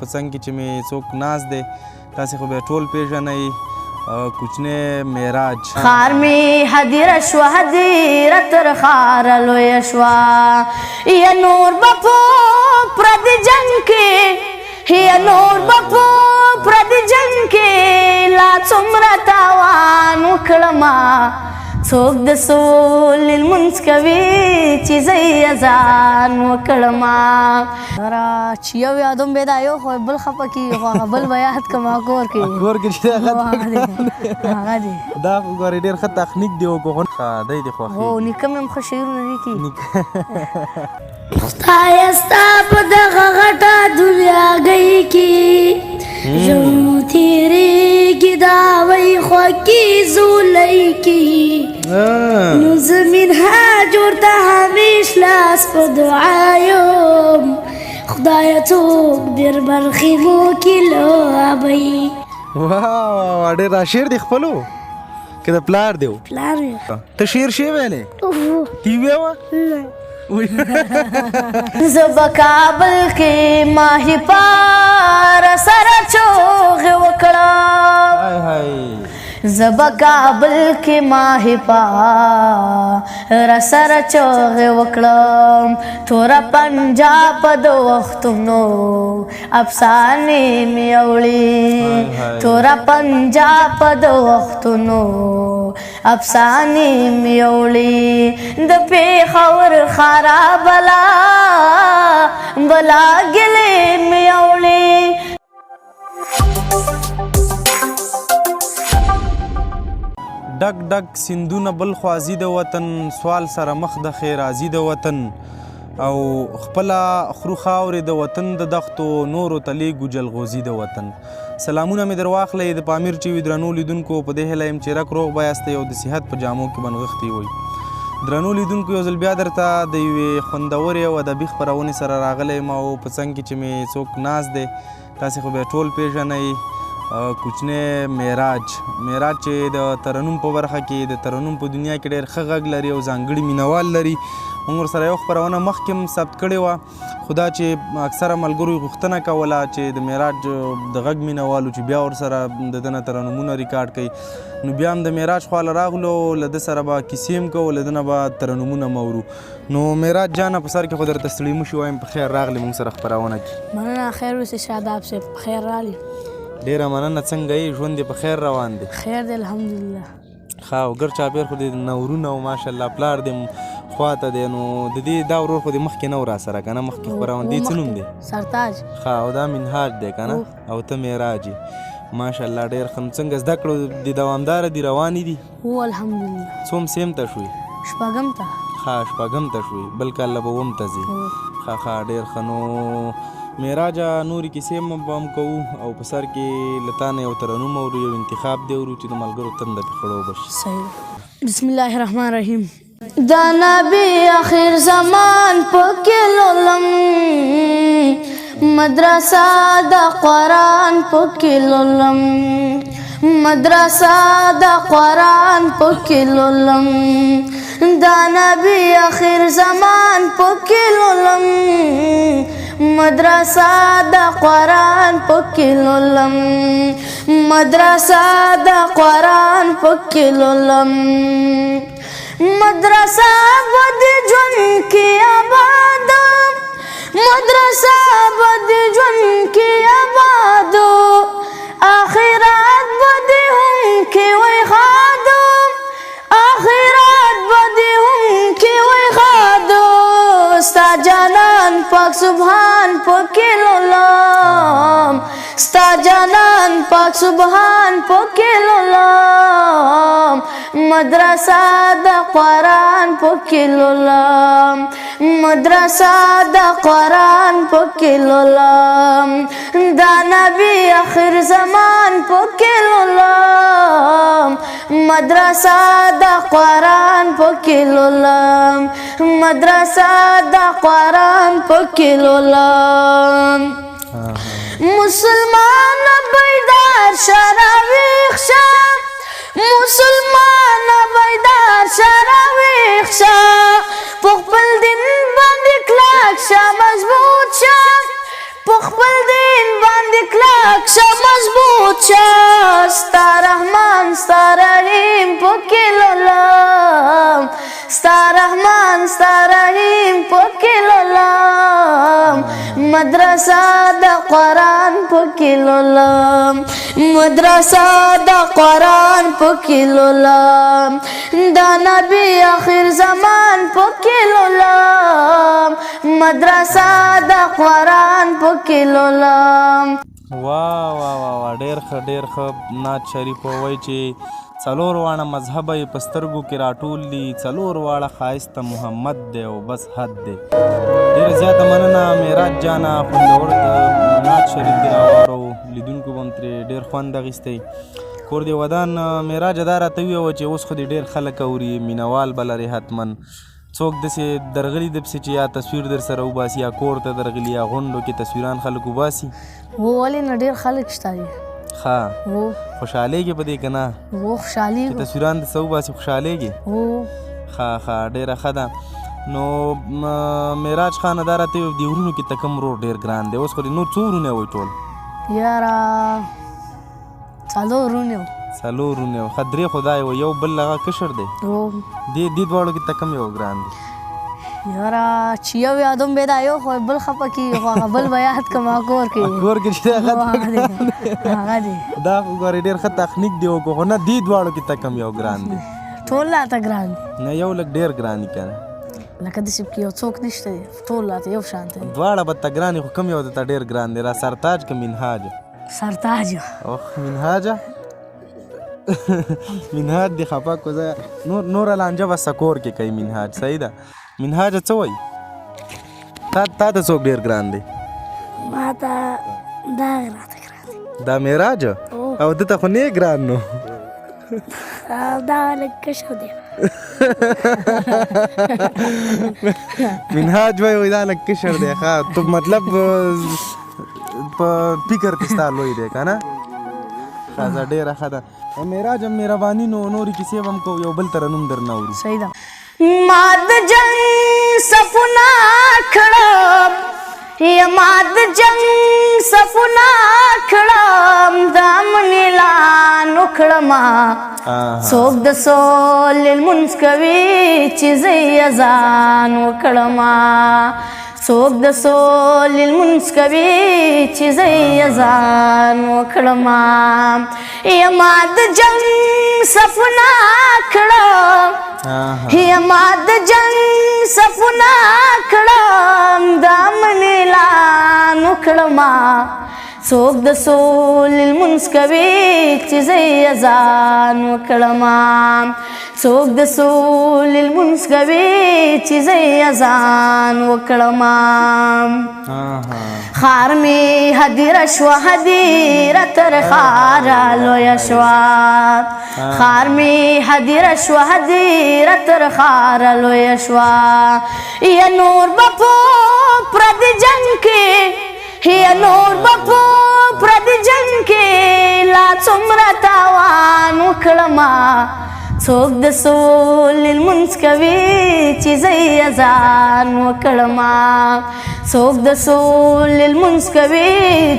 په څنګ کې چې مې څوک ناست دی تاسې خو بیا ټول پیژنئ کوچنی معراج خار می هدیره شوه هدیره تر خاره لویه شوه یا نور به په پردي جنګ کې یا نور به په پردي جنګ کې لا څومره تاوان وکړمه څوک د سولې لمونځ کوي چې زه یې اذان وکړمه را چې یو یادوم بې دا یو خو بل خفه کېږي خو هغه بل به یاد کړم کور کې چې هغه دی دا ګورې ډېر ښه تخنیک دی وکړو دی دې خوښېږي هو نیکه مې هم ښه شعرونه لیکي خدایه ستا په دغه غټه دنیاګۍ کې ژوند تېرېږي دا وایي خوږې زولۍ کې نو زه منهاج ورته همیش لاس په دعا یم خدایه څوک ډېر برخې مو کې لوبوي واه ډېر را شعر دی خپلو که د پلار دی پلار مې ته شعر شوی ویلې تی ویوه زه به کابل کې ماهي پار سره چوغې وکړم زه به کابل کې ماهي پار سره چوغې وکړم توره پنجاب د وختونو افسانې مې اوړي توره پنجاب د وختونو افسانې مې اوړي د پېښور خارا بلا ګلې مې اوړي ډک ډک سیندونه بل خوازي د وطن سوال سره مخ د خیرازي د وطن او خپله خرو خاورې د وطن د دښتو نورو ته لیږو جلغوزي د وطن سلامونه مې در واخلئ د پامیر ټي وي درنو لیدونکو په دې هیله یم چې رک روغ به یاستئ او د صحت په جامو کې بنغښتي وئ درنو لیدونکو یو ځل بیا درته د یوې خوندورې او ادبي خپرونې سره راغلی یم او په څنګ کې چې مې څوک ناست دی تاسې خو بیا ټول پیژنئ کوچنی معراج چې د ترنم په برخه کې د ترنم په دنیا کې ډېر ښه غږ لري او ځانګړي مینوال لري موږ ورسره یو خپرونه مخکې هم ثبت کړې وه خو دا چې اکثره ملګرو یې غوښتنه کوله چې د معراج د غږ مینوالو چې بیا ورسره د ده نه ترنمونه ریکارډ کوي نو بیا هم د معراج خواله راغلو له ده سره به کیسې هم کوو له ده نه به ترنمونه مورو نو معراج جانه په سر کې خو درته ستړي مشي وایم په خیر راغلې موږ سره خپرونه کې مننه خیر اوسې شاداب صاحب په خیر رالي ډېره مننه څنګه یې ژوند دې په خیر روان دی خیر دی الحمدلله ښه او ګر چاپېر خو دې نورونه او ماشاءالله پلار دې خواته دی نو د دې دا ورور خو دې مخکې نه و را سره که نه مخکې خپرونه دې څه نوم دی سرتاج ښه او دا منهاج دی که نه او ته معراج یې ماشاءالله ډېر ښه نو څنګه زده کړو دې دوامداره دي روانې دي هو الحمدلله څوم سیم ته شوې شپږم ته ښه شپږم ته شوې بل کال به اووم ته ځې ښه ډېر ښه نو معراجه نورې کیسې هم به هم کوو او په سر کې له تا نه یو ترنم اورو یو انتخاب دی اورو چې د ملګرو تنده پې خړو بشي صحیح بسم الله الرحمن الرحیم دا نبی آخر زمان پکې لولم مدرسه د قرآن پکې لولم مدرسه د قرآن پکې لولم دا نبی آخر زمان پکې لولم مدرسه د قرآن پکې لولم مدرسه د قرآن پکې لولم مدرسه به د ژوند کې آباد مدرسه به د ژوند کې آباد آخرت به د هم کې وی خادو آخرت به د هم کې وی خادو ستا جانان پاک سبحان پکې لولم ستا جانان پاک سبحان پکې لولم مدرسه د قرآن پکې لولم مدرسه د قرآن پکې لولم دا نبی آخر زمان پکې لولم مدرسه د قرآن پکې لولم مدرسه د قرآن پکې لولم مسلمان بیدار شراویخ شه مسلمان بیدار شراویخ شه په خپل دین باندې کلک شه مضبوط شه په خپل دین کلک شه مضبوط شه ستا رحمان ستا رحیم پکې لولم ستا رحمان ستا رحیم پکې لولم مدرسه د قرآن پکې لولم مدرسه د قرآن پکې لولم د نبی آخر زمان پکې لولم مدرسه د قرآن پکې لولم. واه واه واه واه ډېر ښه ډېر ښه نعت شریف ووایي چې څلور واړه مذهبه یې په سترګو کې راټول دي څلور واړه ښایسته محمد دی او بس حد دی. ډېره زیاته مننه معراج جانه خوندور د نعت شریف دې راواورو لیدونکو به هم ترې ډېر خوند اخیستی. کور دې ودان معراجه دا راته وویه چې اوس خو دې ډېر خلک اوري مینوال به لرې حتما څوک داسې درغلي د پسې چې یا تصویر در سره وباسي یا کور ته درغلي یا غونډو کې تصویران خلک وباسي. वो ولې نه ډېر خلک شته دي. ښه वो خوشحالېږي په دې که نه वो خوشحالي چې تصویران د څه وباسي خوشحالېږي. वो ښه ښه ډېره ښه ده. نو معراج خانه دا راته ویل دې ورونو کې ته کوم ورور ډېر ګران دی؟ اوس خو دې نور څو ورونه وایي ټول؟ یاره څلور ورونه وو. څلور ورونه وو. ښه درې خو دا یو یو بل هغه کشر دی. वो دې دواړو کې ته کوم یو ګران دی؟ یاره چې یو یادوم بې دا یو خو بل خفه کېږي خو هغه بل به یاد کړم کور کې کور کې چې هغه دی دا خو ګورې ډېر ښه تخنیک دی وکړو خو نه دې دواړو کې ته کوم یو ګران دی؟ ټول راته ګران دي. نه یو لږ ډېر ګران دي که نه لکه داسې پکې یو څوک نشته دی ټول راته یو شان دي. دواړه به ته ګران خو کوم یو درته ډېر ګران دی؟ را سرتاج که منهاج؟ سرتاج. اوه منهاجه منهاج دې خفه کړو زه نوره لانجه به سکور کې کوي منهاج صحیح ده. منهاجه څه وایي؟ تا ته څوک ډېر ګران دی؟ ما ته دا راته ګران دی. دا معراج او ده ته خو نه ګران نو دا لږ کشر دی. منهاج وایي دا لږ کشر دی. ښه تو مطلب په فکر کې ستا لوی دی که نه؟ ښه ډېره ښه ده. معراج هم مهرباني نو نورې کیسې به هم کوو یو بل ترنم درنه اورو. صحیح ده. ما د جنگ سفونه کړم یا ما د جنگ سفونه کړم د امن اعلان وکړم څوک د سول لمونځ کوي چې زه یې اذان وکړم څوک د سول لمونځ کوي چې زه یې اذان وکړم یا ما د جنگ سفونه کړم یا ما د جنگ سفونه کړم د امن اعلان وکړم څوک د سول لمونځ کوي چې زه یې اذان وکړم څوک د سول لمونځ کوي چې زه یې اذان وکړم خار مې هدیره شوه هدیره تر خاره لویه شوه خار مې هدیره شوه هدیره تر خاره لویه شوه یا نور به په پردي جنګ کې یا نور به په پردي جنګ کې لا څومره تاوان وکړم څوک د سول لمونځ کوي چې زه یې اذان وکړم څوک د سول لمونځ کوي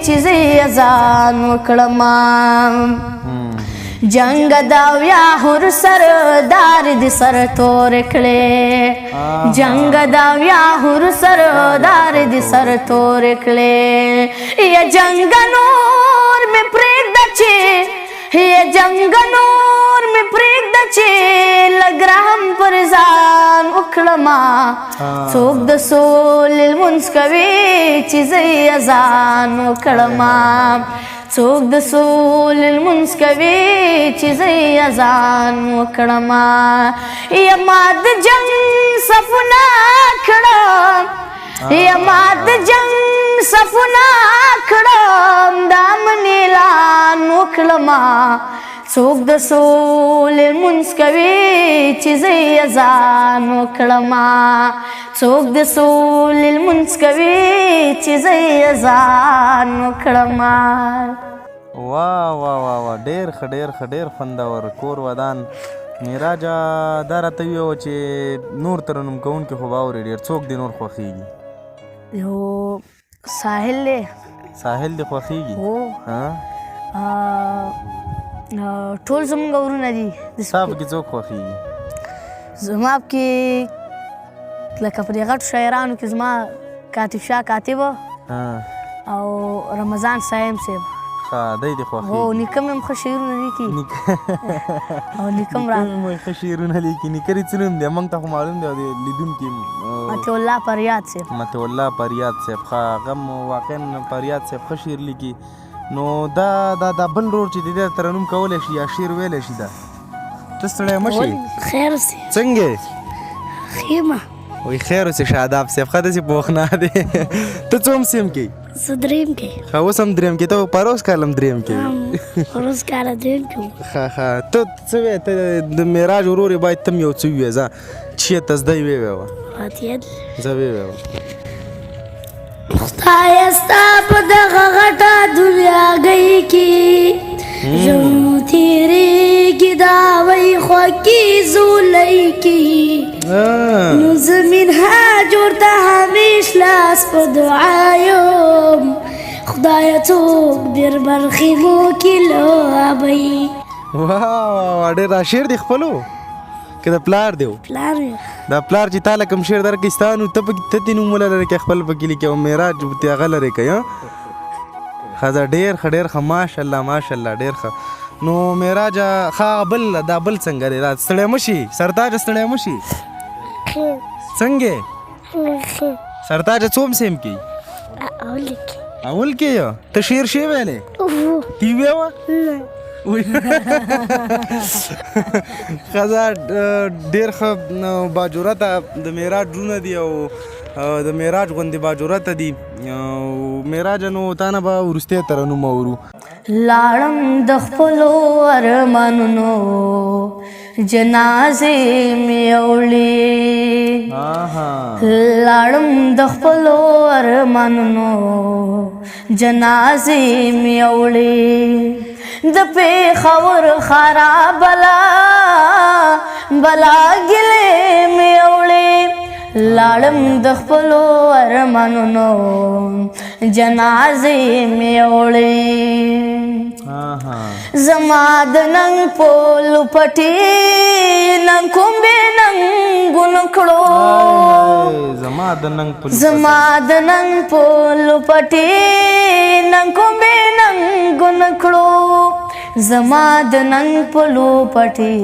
چې زه یې اذان وکړم جنگ داویا هر سردار دې سر تور کړې جنگ داویا هر سردار دې سر تور کړې یا جنگ نور مې پرېږده چې یا جنگ نور مې پرېږده چې لږ رحم پر ځان وکړم څوک د سول لمونځ کوي چې زه یې اذان وکړم څوک د سول لمونځ کوي چې زه یې اذان وکړم یا ما د جنگ صفونه کړم یا ما د جنگ صفونه کړم د امن اعلان وکړم څوک د سول لمونځ کوي چې زه یې اذان وکړم څوک د سول لمونځ کوي چې زه یې اذان وکړم. واه واه واه واه ډېر ښه ډېر ښه ډېر خوندور کور ودان. معراجه دا راته ویل چې نور ترنم کوونکي خو به اورې ډېر څوک دې نور خوښېږي؟ یو ساحل دی ساحل دې خوښېږي؟ هو ټول زمونږ ورونه دي. ستا پکې څوک خوښېږي؟ زما پکې لکه په دې غټو شاعرانو کې زما کاتب شاه کاتب او رمضان صاحب صاحب. ښه دی دې خوښېږي؟ هو نیکه مې هم ښه شعرونه لیکي او نیکه هم راغلی ښه شعرونه لیکي. نیکه دې څه نوم دی؟ موږ ته خو معلوم دی او د لیدونکي مطیع الله پریاد صاحب. مطیع الله پریاد صاحب. ښه هغه هم واقعا پریاد صاحب ښه شعر لیکي. نو دا بل رور چې دی دې ترنم کولی شي یا شعر ویلی شي دا ته ستړی مه شي. خیر اوسې. څنګه یې؟ ښه یم. وایي خیر اوسې شاداب صاحب. ښه داسې پوخ نه دی. ته څوم سیم کې؟ زه درېیم کې. ښه اوس هم درېیم کې. ته پروس کال هم درېیم کې؟ پروس کال درېیم کې. ښه ته څه وایې؟ ته د معراج ورور یې باید ته هم یو څه ووایې. ځه چې ته زده یې ووایه. فاتحه زه ووایه. خدایه ستا په دغه غټه دنیاګۍ کې ژوند تېرېږي دا وایي خوږې زولۍ کې نو زه منهاج ورته همیش لاس په دعا یم خدایه څوک ډېر برخیمو کې لوبوي. واه ډېر را شعر دی خپلو که د پلار دی؟ پلار دا پلار چې تا له کوم شعر درکړي ستا نو ته دې نومونه لرې کې خپل پکې لیکې او معراج ورته هغه لرې کوي. ښه ډېر ښه ډېر ښه ماشاءالله ماشاءالله ډېر ښه. نو معراج ښه بل دا بل څنګه دی؟ ستړی مه شي سرتاجه ستړی مه شي. څنګه سرتاجه څوم سیم کې؟ اول کې یو. ته شعر شی ویلې؟ تی ویوه؟ ښځه ډېر ښه باجرته د معراج ورونه دي او د معراج غوندې باجرته دي. معراج نو تا نه به وروستی ترنم اورو. لاړم د خپلو ارمانونو جنازې مې وړې لاړم د خپلو ارمانونو جنازې مې وړې د پېښور خرا بلا ګلې مې وړې لاړم د خپلو ارمانونو جنازې مې وړې زما د ننګ په لپټې ننګ کومبې ننګونه کړو زما د ننګ په لپټې ننګ کومبې ننګونه کړو زما د ننګ په لپټې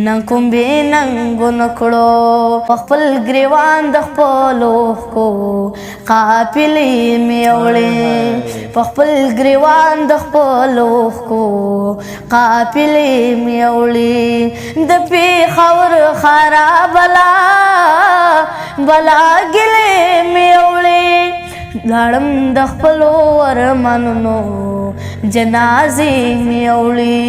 ننګ کومبې ننګونه کړو په خپل ګریوان د خپلو اوښکو قافلې مې وړې په خپل ګریوان د خپلو اوښکو قافلې مې وړې د پېښور خرا بلا ګلې مې وړې لاړم د خپلو ارمانونو جنازې مې وړې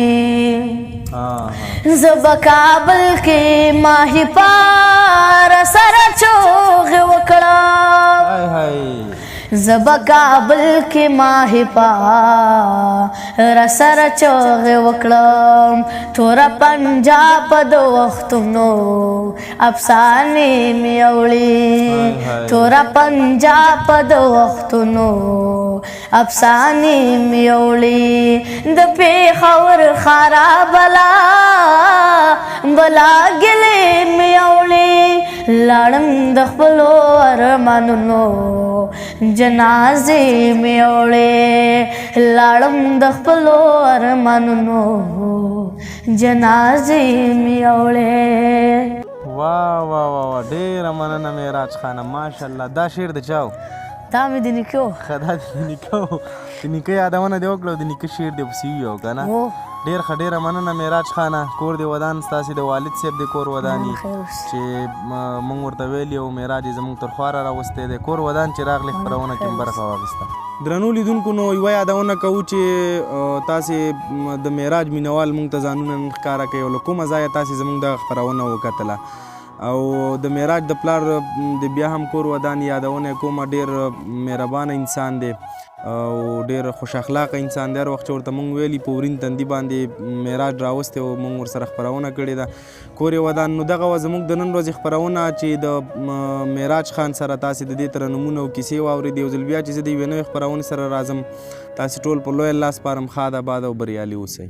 زه به کابل کې ماهیپاره سره چوغې وکړم زه به کابل کې ماهیپاره سره چوغې وکړم توره پنجاب د وختونو افسانې مې وړې توره پنجاب د وختونو افسانې مې وړې د پېښور خرا بلا ګلې مې وړې لاړم د خپلو ارمانونو جنازې مې وړې لاړم د خپلو ارمانونو جنازې مې وړې. واه واه واه ډېره مننه معراج خانه ماشاءالله. دا شعر د چا و؟ دا مې د نیکه و. ښه دا د نیکه و. د نیکه یادونه دې وکړه او د نیکه شعر دې پسې وویه که نه؟ ډېر ښه ډېره مننه معراج خانه. کور دې ودان ستاسې د والد صاحب دې کور وداني چې موږ ورته ویلي او معراج یې زموږ تر خوا را راوستی دی. کور ودان چې راغلی خپرونه کې هم برخه واخیسته. درنو لیدونکو نو یوه یادونه کوو چې تاسې د معراج مینوال موږ ته ځانونه ښکاره کوي او له کومه ځایه تاسې زموږ دغه خپرونه وکتله او د معراج د پلار د بیا هم کور ودان یادونه کومه ډېر مهربانه انسان دی او ډېر خوش اخلاقه انسان دی. هر وخت چې ورته مونږ ویلي په ورین تندي باندې معراج راوستی او مونږ ورسره خپرونه کړې ده کور یې ودان. نو دغه وه زموږ د نن ورځې خپرونه چې د معراج خان سره تاسې د دې ترنمونه او کیسې واورېدې. یو ځل بیا چې زه د یوې نوې خپرونې سره راځم تاسې ټول په لوی الله سپارم. ښاد آباد او بریالي اوسئ.